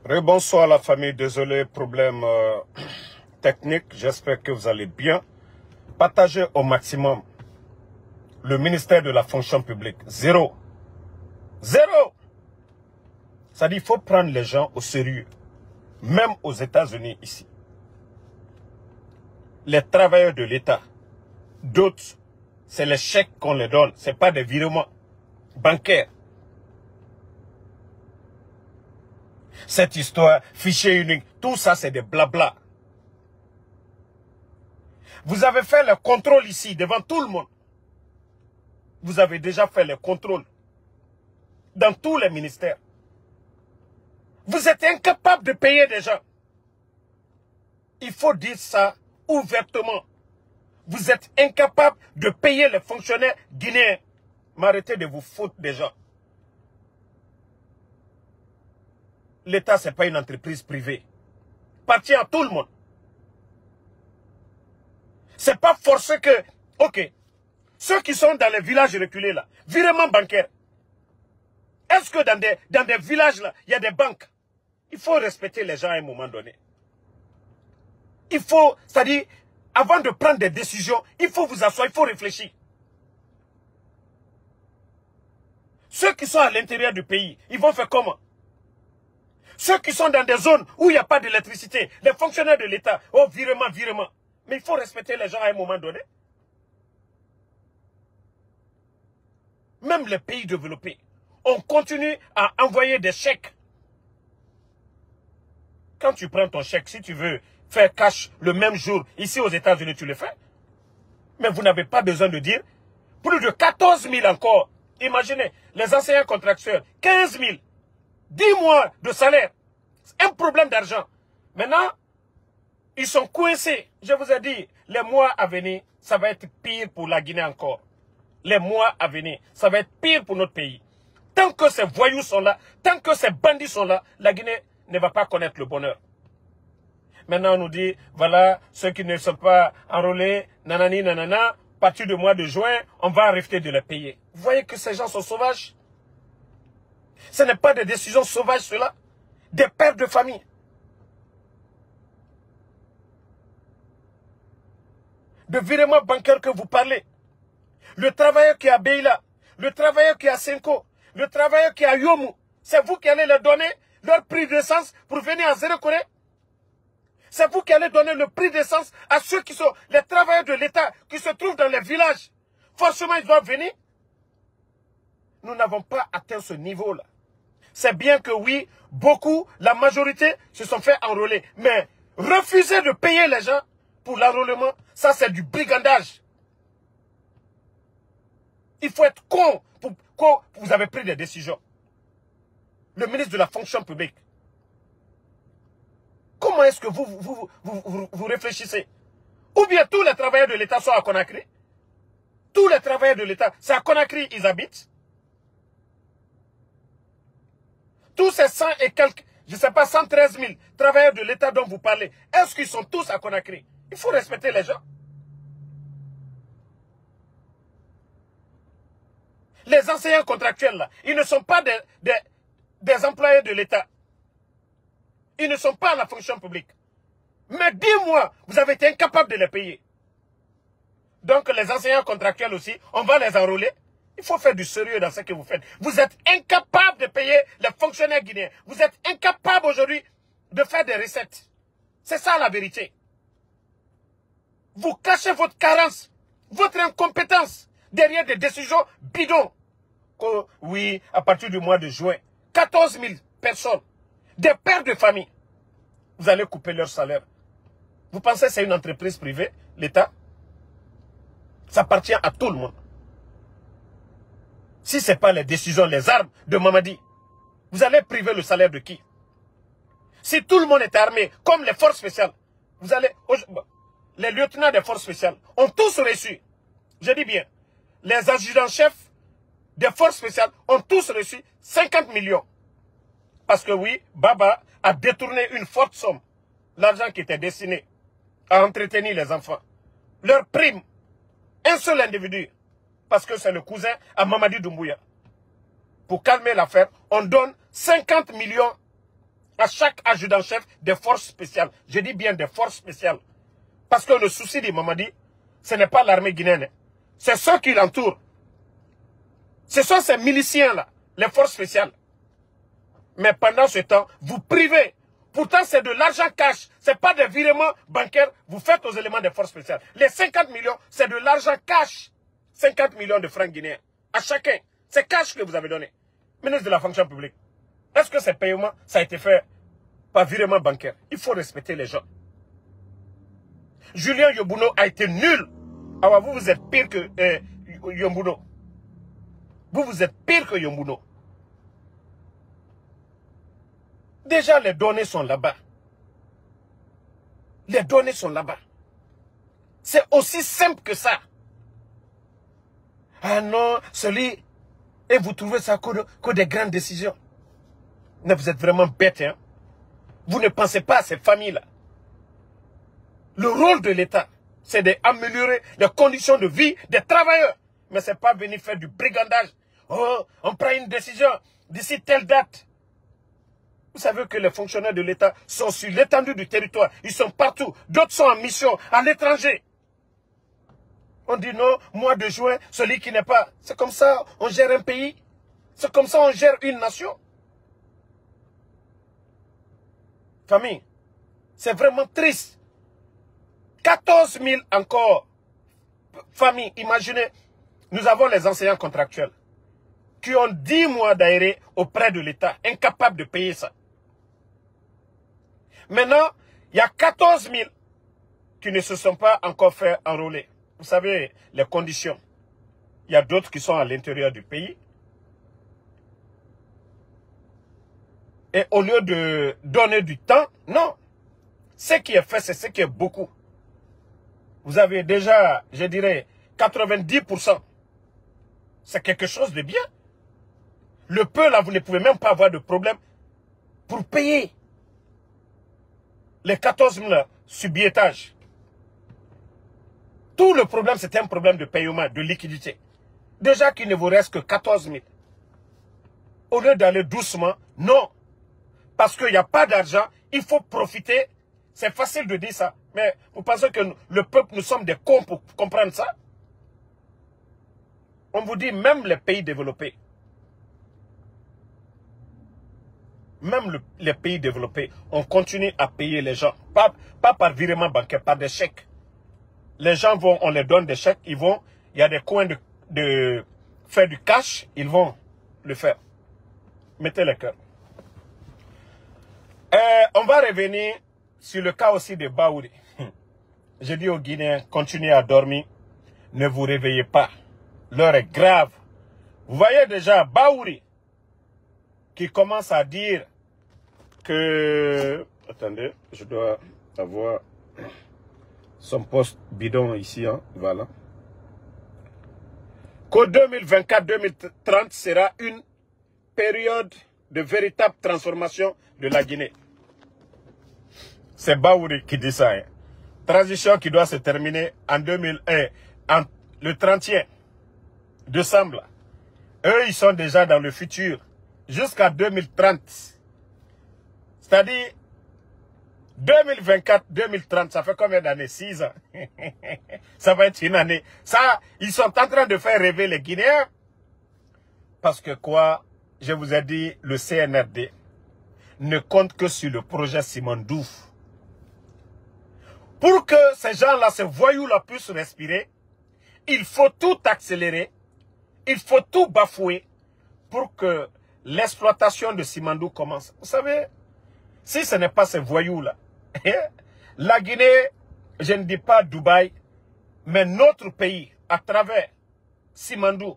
Rebonsoir la famille, désolé, problème technique, j'espère que vous allez bien. Partagez au maximum le ministère de la fonction publique. Zéro. Zéro. Ça dit, il faut prendre les gens au sérieux. Même aux États-Unis ici. Les travailleurs de l'État, d'autres, c'est les chèques qu'on les donne. Ce n'est pas des virements bancaires. Cette histoire, fichier unique, tout ça c'est des blabla. Vous avez fait le contrôle ici, devant tout le monde. Vous avez déjà fait le contrôle dans tous les ministères. Vous êtes incapable de payer des gens. Il faut dire ça ouvertement. Vous êtes incapable de payer les fonctionnaires guinéens. Mais arrêtez de vous foutre des gens. L'État, ce n'est pas une entreprise privée. Appartient à tout le monde. Ce n'est pas forcé que... Ok. Ceux qui sont dans les villages reculés là, virement bancaire. Est-ce que dans des villages là, il y a des banques? Il faut respecter les gens à un moment donné. Il faut, c'est-à-dire, avant de prendre des décisions, il faut vous asseoir, il faut réfléchir. Ceux qui sont à l'intérieur du pays, ils vont faire comment? Ceux qui sont dans des zones où il n'y a pas d'électricité, les fonctionnaires de l'État, oh, virement, virement. Mais il faut respecter les gens à un moment donné. Même les pays développés, on continue à envoyer des chèques. Quand tu prends ton chèque, si tu veux faire cash le même jour, ici aux États-Unis, tu le fais. Mais vous n'avez pas besoin de dire plus de 14 000 encore. Imaginez, les enseignants contractuels, 15 000. 10 mois de salaire. Un problème d'argent. Maintenant, ils sont coincés. Je vous ai dit, les mois à venir, ça va être pire pour la Guinée encore. Les mois à venir, ça va être pire pour notre pays. Tant que ces voyous sont là, tant que ces bandits sont là, la Guinée ne va pas connaître le bonheur. Maintenant, on nous dit, voilà, ceux qui ne sont pas enrôlés, nanani, nanana, à partir du mois de juin, on va arrêter de les payer. Vous voyez que ces gens sont sauvages? Ce n'est pas des décisions sauvages, cela. Des pères de famille. De virement bancaire que vous parlez. Le travailleur qui est à Beila, le travailleur qui est à Senko, le travailleur qui est à Yomu, c'est vous qui allez leur donner leur prix d'essence pour venir à Zéro Corée. C'est vous qui allez donner le prix d'essence à ceux qui sont les travailleurs de l'État, qui se trouvent dans les villages. Forcément, ils doivent venir. Nous n'avons pas atteint ce niveau-là. C'est bien que oui, beaucoup, la majorité se sont fait enrôler. Mais refuser de payer les gens pour l'enrôlement, ça c'est du brigandage. Il faut être con pour que vous avez pris des décisions. Le ministre de la fonction publique. Comment est-ce que vous réfléchissez? Ou bien tous les travailleurs de l'État sont à Conakry? Tous les travailleurs de l'État, c'est à Conakry ils habitent? Tous ces 100 et quelques, je ne sais pas, 113 000 travailleurs de l'État dont vous parlez, est-ce qu'ils sont tous à Conakry? Il faut respecter les gens. Les enseignants contractuels, là, ils ne sont pas des employés de l'État. Ils ne sont pas à la fonction publique. Mais 10 mois, vous avez été incapable de les payer. Donc les enseignants contractuels aussi, on va les enrôler. Il faut faire du sérieux dans ce que vous faites. Vous êtes incapable de payer les fonctionnaires guinéens. Vous êtes incapable aujourd'hui de faire des recettes. C'est ça la vérité. Vous cachez votre carence, votre incompétence derrière des décisions bidons. Que, oui, à partir du mois de juin, 14 000 personnes, des pères de famille, vous allez couper leur salaire. Vous pensez que c'est une entreprise privée, l'État? Ça appartient à tout le monde. Si ce n'est pas les décisions, les armes de Mamadi, vous allez priver le salaire de qui? Si tout le monde est armé, comme les forces spéciales, vous allez... Les lieutenants des forces spéciales ont tous reçu, je dis bien, les adjudants-chefs des forces spéciales ont tous reçu 50 millions. Parce que oui, Baba a détourné une forte somme, l'argent qui était destiné à entretenir les enfants. Leur prime, un seul individu, parce que c'est le cousin à Mamadi Doumbouya. Pour calmer l'affaire, on donne 50 millions à chaque adjudant-chef des forces spéciales. Je dis bien des forces spéciales. Parce que le souci du Mamadi, ce n'est pas l'armée guinéenne. C'est ceux qui l'entourent. Ce sont ces miliciens-là, les forces spéciales. Mais pendant ce temps, vous privez. Pourtant, c'est de l'argent cash. Ce n'est pas des virements bancaires. Vous faites aux éléments des forces spéciales. Les 50 millions, c'est de l'argent cash. 50 millions de francs guinéens. À chacun. C'est cash que vous avez donné. Ministre de la fonction publique. Est-ce que ces paiements, ça a été fait par virement bancaire? Il faut respecter les gens. Julien Yombuno a été nul. Alors vous, vous êtes pire que Yombuno. Vous êtes pire que Yombuno. Déjà, les données sont là-bas. Les données sont là-bas. C'est aussi simple que ça. Ah non, celui... Et vous trouvez ça que des grandes décisions. Mais vous êtes vraiment bête, hein. Vous ne pensez pas à ces familles-là. Le rôle de l'État, c'est d'améliorer les conditions de vie des travailleurs. Mais ce n'est pas venir faire du brigandage. Oh, on prend une décision d'ici telle date. Vous savez que les fonctionnaires de l'État sont sur l'étendue du territoire. Ils sont partout. D'autres sont en mission à l'étranger. On dit non, mois de juin, celui qui n'est pas... C'est comme ça on gère un pays. C'est comme ça on gère une nation. Famille, c'est vraiment triste. 14 000 encore. Famille, imaginez, nous avons les enseignants contractuels qui ont 10 mois d'aéré auprès de l'État, incapables de payer ça. Maintenant, il y a 14 000 qui ne se sont pas encore fait enrôler. Vous savez, les conditions. Il y a d'autres qui sont à l'intérieur du pays. Et au lieu de donner du temps, non. Ce qui est fait, c'est ce qui est beaucoup. Vous avez déjà, je dirais, 90%. C'est quelque chose de bien. Le peu, là, vous ne pouvez même pas avoir de problème pour payer les 14 000 subiettages. Tout le problème, c'est un problème de paiement, de liquidité. Déjà qu'il ne vous reste que 14 000. Au lieu d'aller doucement, non. Parce qu'il n'y a pas d'argent, il faut profiter. C'est facile de dire ça. Mais vous pensez que le peuple, nous sommes des cons pour comprendre ça? On vous dit, même les pays développés, les pays développés, on continue à payer les gens. Pas par virement bancaire, par des chèques. Les gens vont, on les donne des chèques, ils vont, il y a des coins de faire du cash, ils vont le faire. Mettez le cœur. On va revenir sur le cas aussi de Baouri. Je dis aux Guinéens, continuez à dormir, ne vous réveillez pas. L'heure est grave. Vous voyez déjà Baouri qui commence à dire que... Attendez, je dois avoir son poste bidon ici, hein, voilà. Qu'au 2024-2030 sera une période de véritable transformation de la Guinée. C'est Baouri qui dit ça. Hein. Transition qui doit se terminer en 2001, le 31 décembre. Eux, ils sont déjà dans le futur. Jusqu'à 2030. C'est-à-dire, 2024-2030, ça fait combien d'années? 6 ans. Ça va être une année. Ça, ils sont en train de faire rêver les Guinéens. Parce que quoi? Je vous ai dit, le CNRD ne compte que sur le projet Simandou. Pour que ces gens-là, ces voyous-là puissent respirer, il faut tout accélérer, il faut tout bafouer pour que l'exploitation de Simandou commence. Vous savez, si ce n'est pas ces voyous-là, la Guinée, je ne dis pas Dubaï, mais notre pays, à travers Simandou,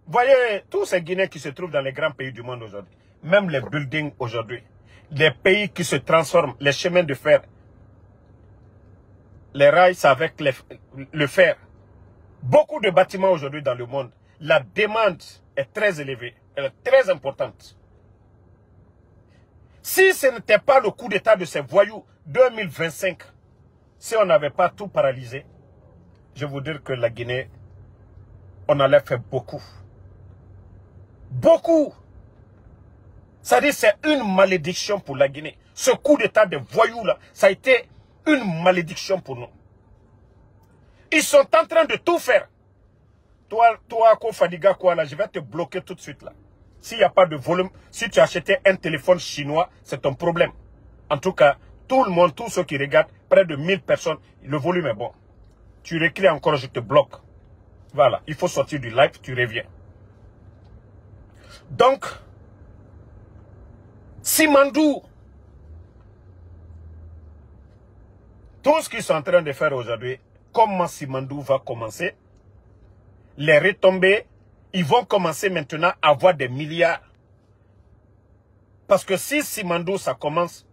voyez tous ces Guinéens qui se trouvent dans les grands pays du monde aujourd'hui, même les buildings aujourd'hui, les pays qui se transforment, les chemins de fer, les rails avec le fer. Beaucoup de bâtiments aujourd'hui dans le monde, la demande est très élevée, elle est très importante. Si ce n'était pas le coup d'état de ces voyous 2025, si on n'avait pas tout paralysé, je vous dire que la Guinée, on allait faire beaucoup. Beaucoup. Ça dit, c'est une malédiction pour la Guinée. Ce coup d'état des voyous là, ça a été une malédiction pour nous. Ils sont en train de tout faire. Toi, Kofadiga, quoi, là, je vais te bloquer tout de suite, là. S'il n'y a pas de volume, si tu achetais un téléphone chinois, c'est ton problème. En tout cas, tout le monde, tous ceux qui regardent, près de 1000 personnes, le volume est bon. Tu réécris encore, je te bloque. Voilà, il faut sortir du live, tu reviens. Donc, Simandou, tout ce qu'ils sont en train de faire aujourd'hui, comment Simandou va commencer, les retombées, ils vont commencer maintenant à avoir des milliards. Parce que si Simandou, ça commence,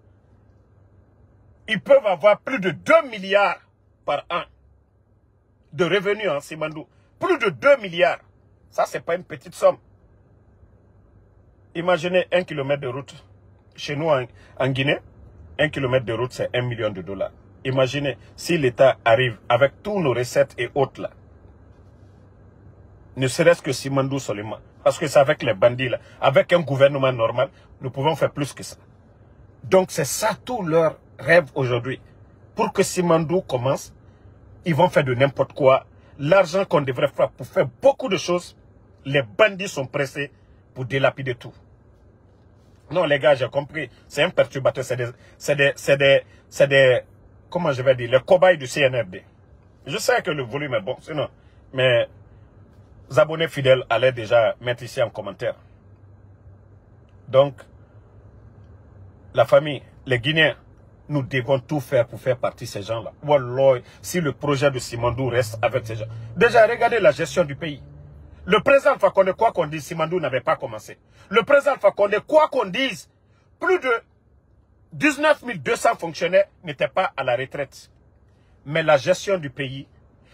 ils peuvent avoir plus de 2 milliards par an de revenus en Simandou. Plus de 2 milliards. Ça, c'est pas une petite somme. Imaginez 1 kilomètre de route. Chez nous, en Guinée, 1 kilomètre de route, c'est 1 million de dollars. Imaginez si l'État arrive avec tous nos recettes et autres là. Ne serait-ce que Simandou seulement. Parce que c'est avec les bandits là. Avec un gouvernement normal, nous pouvons faire plus que ça. Donc c'est ça tout leur rêve aujourd'hui. Pour que Simandou commence, ils vont faire de n'importe quoi. L'argent qu'on devrait faire pour faire beaucoup de choses, les bandits sont pressés pour délapider tout. Non les gars, j'ai compris. C'est un perturbateur. C'est des comment je vais dire, les cobayes du CNRD. Je sais que le volume est bon, sinon. Mais les abonnés fidèles allaient déjà mettre ici en commentaire. Donc, la famille, les Guinéens, nous devons tout faire pour faire partie de ces gens-là. Wallah, si le projet de Simandou reste avec ces gens. Déjà, regardez la gestion du pays. Le président Alpha Condé, quoi qu'on dise, Simandou n'avait pas commencé. Le président Alpha Condé, quoi qu'on dise, plus de 19 200 fonctionnaires n'étaient pas à la retraite. Mais la gestion du pays,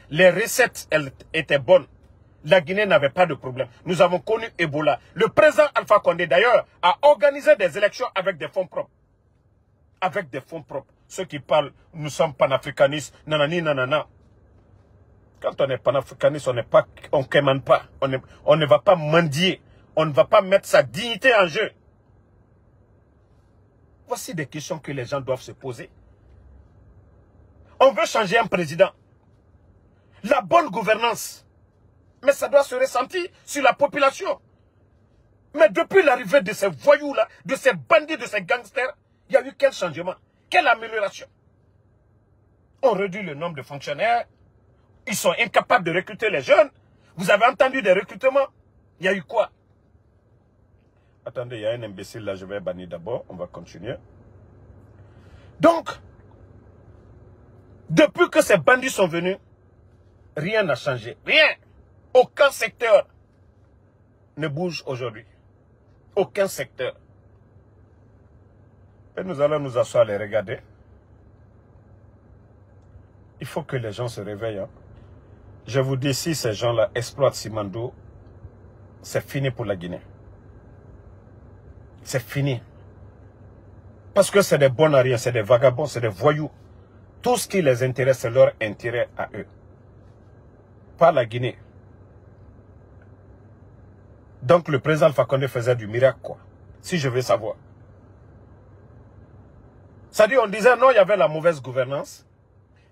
les recettes, elles étaient bonnes. La Guinée n'avait pas de problème. Nous avons connu Ebola. Le président Alpha Condé, d'ailleurs, a organisé des élections avec des fonds propres. Avec des fonds propres. Ceux qui parlent, nous sommes panafricanistes, nanani, nanana. Quand on est panafricaniste, on ne quémane pas. On ne va pas mendier. On ne va pas mettre sa dignité en jeu. Voici des questions que les gens doivent se poser. On veut changer un président. La bonne gouvernance. Mais ça doit se ressentir sur la population. Mais depuis l'arrivée de ces voyous-là, de ces bandits, de ces gangsters, il y a eu quel changement? Quelle amélioration? On réduit le nombre de fonctionnaires. Ils sont incapables de recruter les jeunes. Vous avez entendu des recrutements? Il y a eu quoi? Attendez, il y a un imbécile là, je vais bannir d'abord. On va continuer. Donc, depuis que ces bandits sont venus, rien n'a changé. Rien. Aucun secteur ne bouge aujourd'hui. Aucun secteur. Et nous allons nous asseoir et les regarder. Il faut que les gens se réveillent. Hein. Je vous dis, si ces gens-là exploitent Simandou, c'est fini pour la Guinée. C'est fini. Parce que c'est des bons à rien, c'est des vagabonds, c'est des voyous. Tout ce qui les intéresse, c'est leur intérêt à eux. Pas la Guinée. Donc le président Alpha Condé faisait du miracle, quoi. Si je veux savoir. C'est-à-dire, on disait non, il y avait la mauvaise gouvernance.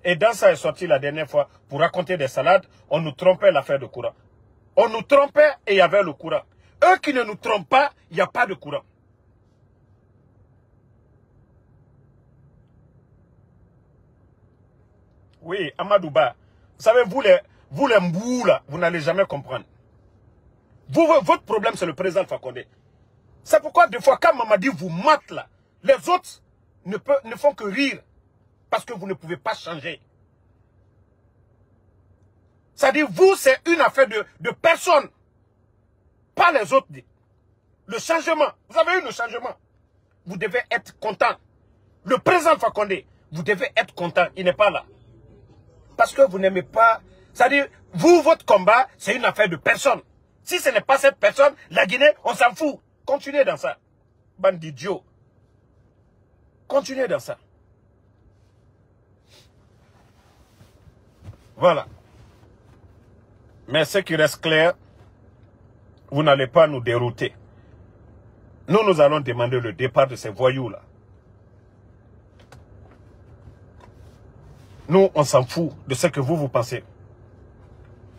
Et dans ça est sorti la dernière fois, pour raconter des salades, on nous trompait l'affaire de courant. On nous trompait et il y avait le courant. Eux qui ne nous trompent pas, il n'y a pas de courant. Oui, Amadouba. Vous savez, vous les mbous là, vous n'allez jamais comprendre. Votre problème, c'est le président Alpha Condé. C'est pourquoi, des fois, quand Mamadi vous mate là, les autres ne font que rire. Parce que vous ne pouvez pas changer. C'est-à-dire, vous, c'est une affaire de personne. Pas les autres. Le changement. Vous avez eu le changement. Vous devez être content. Le président Alpha Condé, vous devez être content. Il n'est pas là. Parce que vous n'aimez pas. C'est-à-dire, vous, votre combat, c'est une affaire de personne. Si ce n'est pas cette personne, la Guinée, on s'en fout. Continuez dans ça. Bande d'idiots. Continuez dans ça. Voilà. Mais ce qui reste clair, vous n'allez pas nous dérouter. Nous allons demander le départ de ces voyous-là. Nous, on s'en fout de ce que vous pensez.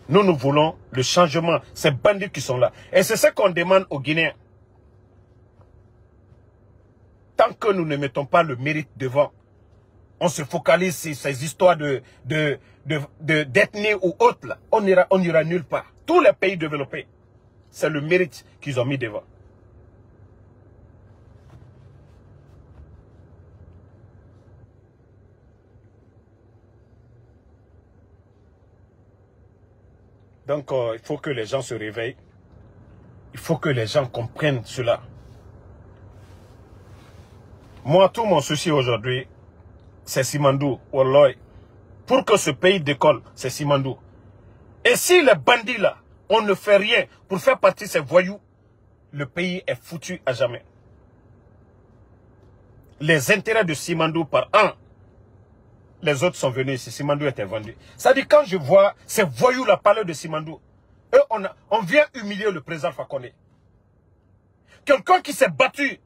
Nous voulons le changement. Ces bandits qui sont là. Et c'est ce qu'on demande aux Guinéens. Tant que nous ne mettons pas le mérite devant, on se focalise sur ces histoires d'ethnie ou autres, là. On n'ira nulle part. Tous les pays développés, c'est le mérite qu'ils ont mis devant. Donc, il faut que les gens se réveillent. Il faut que les gens comprennent cela. Moi, tout mon souci aujourd'hui, c'est Simandou. Wallah. Pour que ce pays décolle, c'est Simandou. Et si les bandits là, on ne fait rien pour faire partie de ces voyous, le pays est foutu à jamais. Les intérêts de Simandou par an, les autres sont venus ici, Simandou était vendu. Ça dit quand je vois ces voyous là parler de Simandou, eux, on vient humilier le président Fakonde. Quelqu'un qui s'est battu,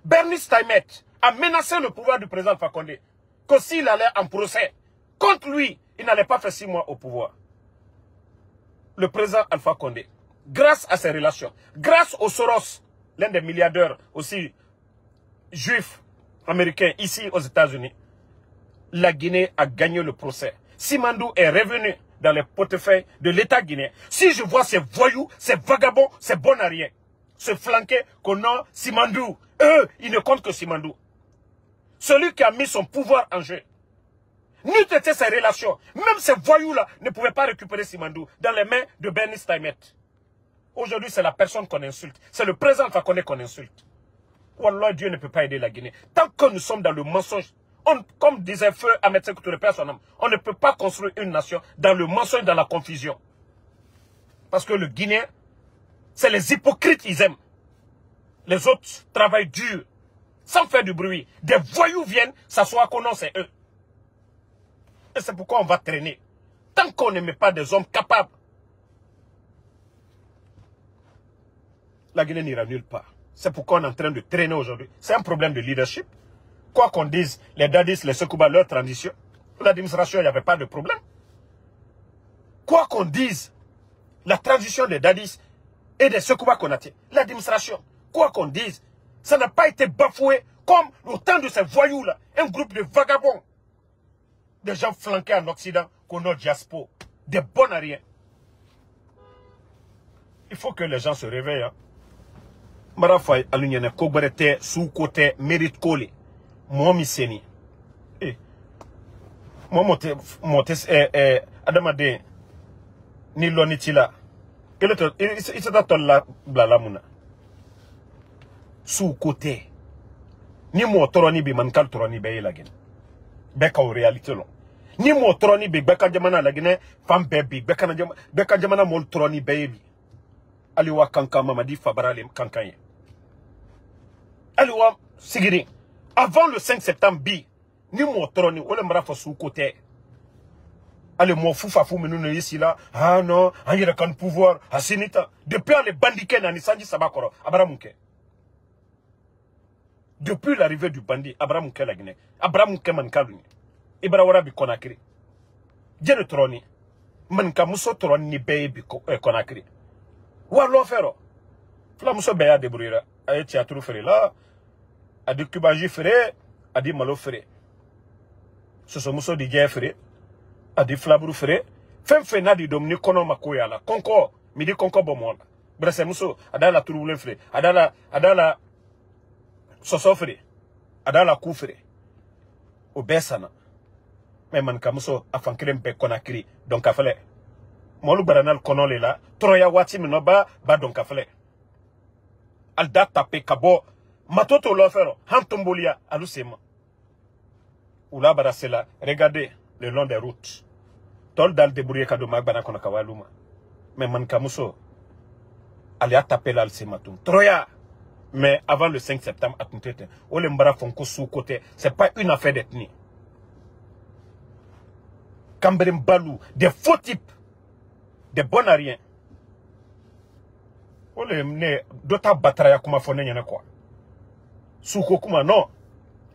Bernice Taimet, a menacé le pouvoir du président Fakonde, que s'il allait en procès contre lui, il n'allait pas faire 6 mois au pouvoir. Le président Alpha Condé, grâce à ses relations, grâce au Soros, l'un des milliardaires aussi juifs américains ici aux États-Unis, la Guinée a gagné le procès. Simandou est revenu dans les portefeuilles de l'État guinéen. Si je vois ces voyous, ces vagabonds, ces bons à rien, se flanquer qu'on a Simandou, eux, ils ne comptent que Simandou. Celui qui a mis son pouvoir en jeu. N'eût été ses relations. Même ces voyous-là ne pouvaient pas récupérer Simandou dans les mains de Bernice Taimet. Aujourd'hui, c'est la personne qu'on insulte. C'est le président Fakonde qu'on insulte. Wallah, Dieu ne peut pas aider la Guinée. Tant que nous sommes dans le mensonge, comme disait Feu Ahmed Sékou Touré, son homme, on ne peut pas construire une nation dans le mensonge, dans la confusion. Parce que le Guinéen, c'est les hypocrites qu'ils aiment. Les autres travaillent dur, sans faire du bruit. Des voyous viennent s'asseoir qu'on en c'est eux. Et c'est pourquoi on va traîner. Tant qu'on ne met pas des hommes capables, la Guinée n'ira nulle part. C'est pourquoi on est en train de traîner aujourd'hui. C'est un problème de leadership. Quoi qu'on dise, les Dadis, les Sekouba, leur transition, l'administration, il n'y avait pas de problème. Quoi qu'on dise, la transition des Dadis et des Sekouba Konaté, l'administration, quoi qu'on dise, ça n'a pas été bafoué comme au temps de ces voyous-là, un groupe de vagabonds. Des gens flanqués en Occident, qu'on a diaspora, des bons à rien. Il faut que les gens se réveillent. Hein. Marafay alunyane kobarete sous côté mérite collé. Moi miseni. Eh. Moi motes adamade ni lonitila. Il s'est attendu la blalamuna. Sous côté. Ni mo toroni bi man kal toroni be la Guinée. Beka en réalité long. Ni mo toroni bi beka jamana la Guinée fam bebi beka jamana mo toroni bebi. Aliwa kankan mamadi fabarale kankan. Aliwa sigiri. Avant le 5 septembre bi ni mo toroni ole marafa sous côté. Allez mo foufa fou menu ici là. Ah non, on y a quand pouvoir asinita. Depuis les bandiken na nisanji sabakoro abaramunke. Depuis l'arrivée du bandit, Abraham Mouké la Guinée, Abraham Mouké Mankaluni, Ibarawara bi Konakri, Djene Troni, Manka Mousso Troni ni Beye bi Konakri. Wallo Ferro, Fla Mousso Beya de Bruyera, Aye Tiatrou Ferre là, Adi Kubaji Ferre, Adi Malo Ferre. Soso Mousso di Dje Ferre, Adi Flabrou Ferre, Fem Nadi Domini Kono Makoya la, Konko, Midi Konko Bomonda, Bresse Mousso, Adala Touroulen Ferre, Adala Sosofre, Adala Koufre, Obesana, mais man kamuso afankirem pe Konakri, donc afale. Molu baranal konole la, Troya wati minoba, ba donc afale. Alda tape kabo, matoto l'ofero, hantombolia, alusema. Oula barasela, regardez le long des routes. Tol dal debrouiller kadoma bana konakawaluma. Mais man kamuso, alia tape la alsematum. Troya! Mais avant le 5 septembre, à Tuntete, Olembara Fonko sous côté, c'est pas une affaire d'ethnie. Kamberim Balou, des faux types, des bons à rien. D'autres batraïa kuma fone yana quoi. Souko kuma non.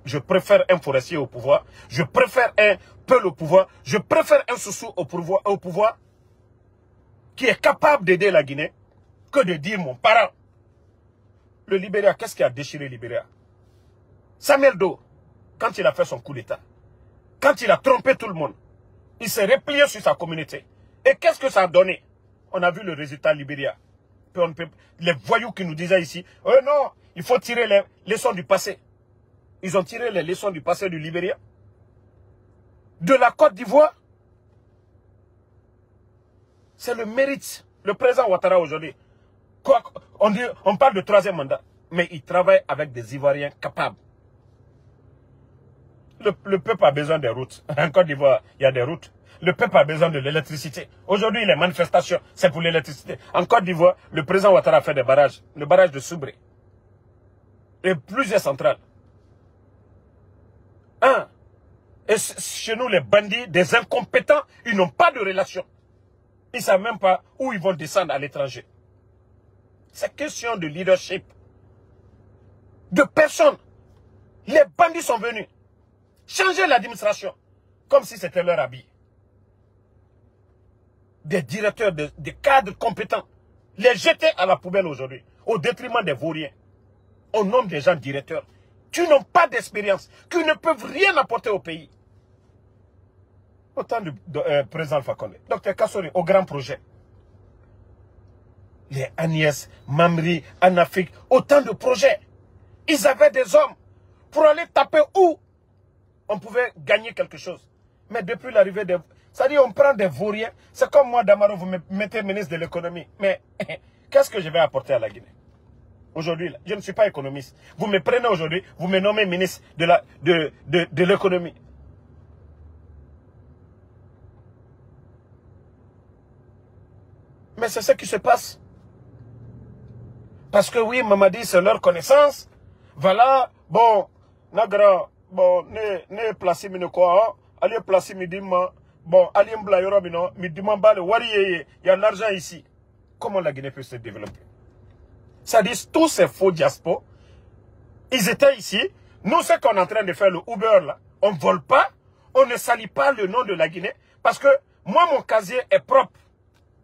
Je préfère un forestier au pouvoir. Je préfère un peul au pouvoir. Je préfère un Soussou au pouvoir qui est capable d'aider la Guinée que de dire mon parent. Le Libéria, qu'est-ce qui a déchiré le Libéria? Samuel Doe, quand il a fait son coup d'État, quand il a trompé tout le monde, il s'est replié sur sa communauté. Et qu'est-ce que ça a donné? On a vu le résultat Libéria. Les voyous qui nous disaient ici, oh non, il faut tirer les leçons du passé. Ils ont tiré les leçons du passé du Libéria. De la Côte d'Ivoire. C'est le mérite. Le président Ouattara aujourd'hui, on parle de troisième mandat, mais il travaille avec des Ivoiriens capables. Le peuple a besoin des routes. En Côte d'Ivoire, il y a des routes. Le peuple a besoin de l'électricité. Aujourd'hui, les manifestations, c'est pour l'électricité. En Côte d'Ivoire, le président Ouattara a fait des barrages. Le barrage de Soubré. Et plusieurs centrales. Et chez nous, les bandits, des incompétents, ils n'ont pas de relation. Ils ne savent même pas où ils vont descendre à l'étranger. C'est question de leadership. De personnes. Les bandits sont venus changer l'administration comme si c'était leur habit. Des directeurs, des cadres compétents. Les jeter à la poubelle aujourd'hui, au détriment des vauriens. On nomme des gens directeurs qui n'ont pas d'expérience, qui ne peuvent rien apporter au pays. Autant du président Alpha Condé. Docteur Kassori, au grand projet. Les Agnès, Mamri, Anafik, autant de projets. Ils avaient des hommes pour aller taper où on pouvait gagner quelque chose. Mais depuis l'arrivée des... C'est-à-dire on prend des vauriens. C'est comme moi, Damaro, vous me mettez ministre de l'économie. Mais qu'est-ce que je vais apporter à la Guinée? Aujourd'hui, je ne suis pas économiste. Vous me prenez aujourd'hui, vous me nommez ministre de l'économie. Mais c'est ce qui se passe. Parce que oui, Mamadi, c'est leur connaissance. Voilà, bon, Nagra, bon, ne placé mine quoi, allez placer midima, bon, allez mbla yorobino, midima bale, wariye, il y a de l'argent ici. Comment la Guinée peut se développer? Ça dit, tous ces faux diaspos, ils étaient ici. Nous, ce qu'on est en train de faire, le Uber là, on ne vole pas, on ne salit pas le nom de la Guinée, parce que moi, mon casier est propre.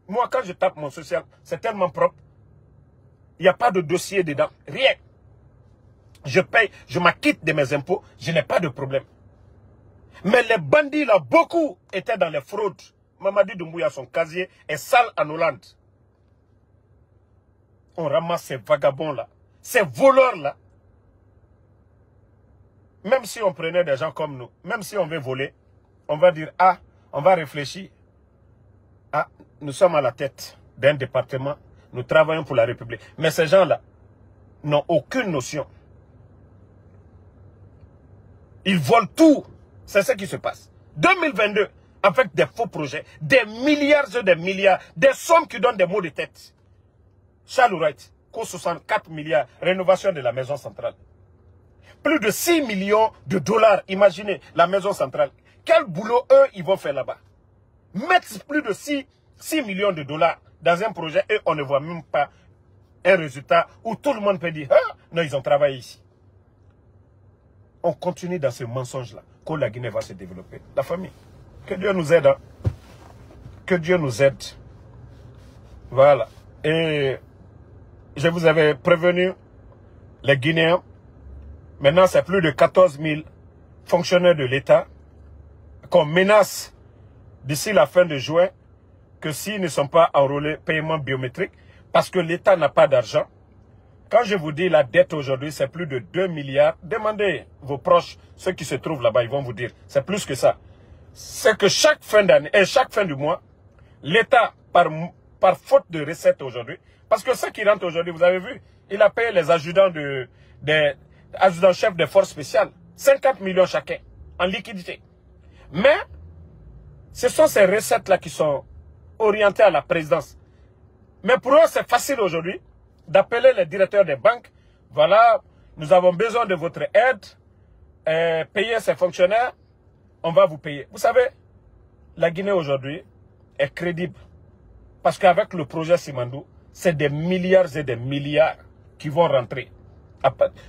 Moi, quand je tape mon social, c'est tellement propre. Il n'y a pas de dossier dedans. Rien. Je paye, je m'acquitte de mes impôts, je n'ai pas de problème. Mais les bandits là, beaucoup étaient dans les fraudes. Mamadi Doumbouya, son casier est sale en Hollande. On ramasse ces vagabonds là, ces voleurs là. Même si on prenait des gens comme nous, même si on veut voler, on va dire, ah, on va réfléchir. Ah, nous sommes à la tête d'un département, nous travaillons pour la République. Mais ces gens-là n'ont aucune notion. Ils volent tout. C'est ce qui se passe. 2022, avec des faux projets, des milliards et des milliards, des sommes qui donnent des maux de tête. Charles Wright, coûte 64 milliards, rénovation de la maison centrale. Plus de 6 millions de dollars, imaginez, la maison centrale. Quel boulot, eux, ils vont faire là-bas? Mettre plus de 6 millions de dollars dans un projet et on ne voit même pas un résultat où tout le monde peut dire, ah, non, ils ont travaillé ici. On continue dans ce mensonge-là, que la Guinée va se développer. La famille, que Dieu nous aide. Hein? Que Dieu nous aide. Voilà. Et je vous avais prévenu, les Guinéens, maintenant c'est plus de 14 000 fonctionnaires de l'État qu'on menace d'ici la fin de juin que s'ils ne sont pas enrôlés, paiement biométrique, parce que l'État n'a pas d'argent. Quand je vous dis la dette aujourd'hui, c'est plus de 2 milliards. Demandez vos proches, ceux qui se trouvent là-bas, ils vont vous dire. C'est plus que ça. C'est que chaque fin d'année et chaque fin du mois, l'État, par faute de recettes aujourd'hui, parce que ceux qui rentrent aujourd'hui, vous avez vu, il a payé les adjudants adjudants-chefs des forces spéciales. 50 millions chacun, en liquidité. Mais, ce sont ces recettes-là qui sont orientées à la présidence. Mais pour eux, c'est facile aujourd'hui d'appeler les directeurs des banques. Voilà, nous avons besoin de votre aide. Payer ces fonctionnaires, on va vous payer. Vous savez, la Guinée aujourd'hui est crédible. Parce qu'avec le projet Simandou, c'est des milliards et des milliards qui vont rentrer.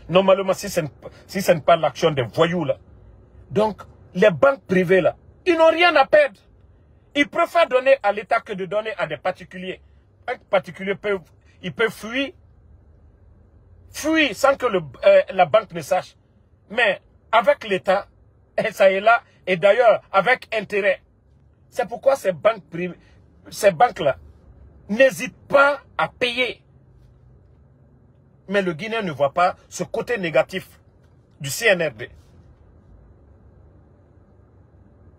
Normalement, si ce n'est pas l'action des voyous là. Donc, les banques privées là, ils n'ont rien à perdre. Ils préfèrent donner à l'État que de donner à des particuliers. Un particulier peut fuir sans que la banque ne sache. Mais avec l'État, ça est là, et d'ailleurs avec intérêt. C'est pourquoi ces banques-là n'hésitent pas à payer. Mais le Guinéen ne voit pas ce côté négatif du CNRD.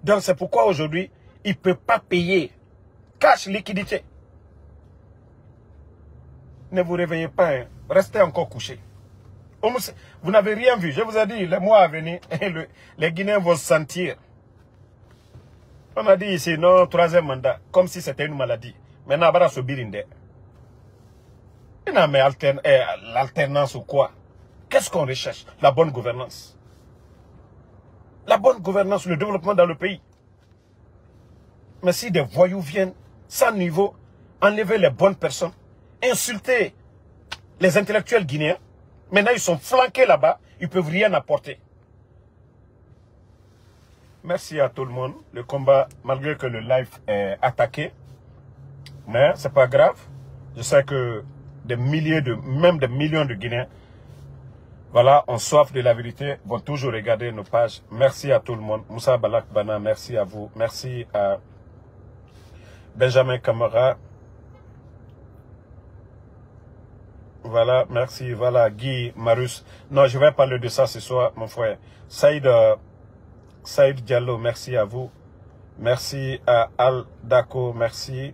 Donc c'est pourquoi aujourd'hui, il ne peut pas payer. Cash, liquidité. Ne vous réveillez pas, hein. Restez encore couché. Vous n'avez rien vu. Je vous ai dit, les mois à venir, les Guinéens vont se sentir. On a dit ici, non, 3e mandat, comme si c'était une maladie. Maintenant, on va se birinde. Non, mais l'alternance ou quoi? Qu'est-ce qu'on recherche? La bonne gouvernance. La bonne gouvernance, le développement dans le pays. Mais si des voyous viennent, sans niveau, enlever les bonnes personnes, insulter les intellectuels guinéens, maintenant ils sont flanqués là-bas, ils ne peuvent rien apporter. Merci à tout le monde. Le combat, malgré que le live est attaqué, mais c'est pas grave. Je sais que même des millions de Guinéens, voilà, ont soif de la vérité, vont toujours regarder nos pages. Merci à tout le monde. Moussa Balak Bana, merci à vous. Merci à Benjamin Camara. Voilà, merci. Voilà, Guy Marus. Non, je vais parler de ça ce soir, mon frère. Saïd Diallo, merci à vous. Merci à Al Dako, merci.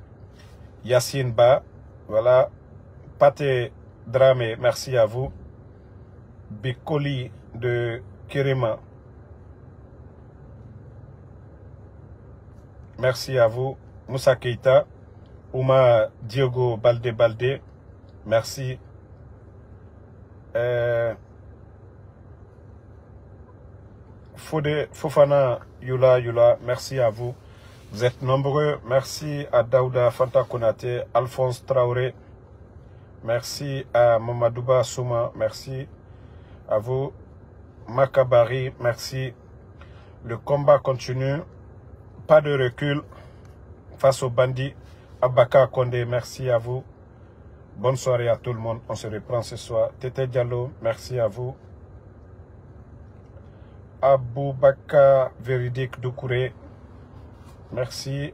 Yassine Ba, voilà. Pate Dramé, merci à vous. Bikoli de Kirima. Merci à vous. Moussa Keita. Ouma Diogo Balde, merci. Fofana Yula, merci à vous. Vous êtes nombreux. Merci à Daouda Fanta Konate, Alphonse Traoré. Merci à Mamadouba Souma, merci à vous. Makabari, merci. Le combat continue. Pas de recul face aux bandits. Abaka Kondé, merci à vous. Bonne soirée à tout le monde. On se reprend ce soir. Tete Diallo, merci à vous. Aboubaka Véridique Doucouré, merci.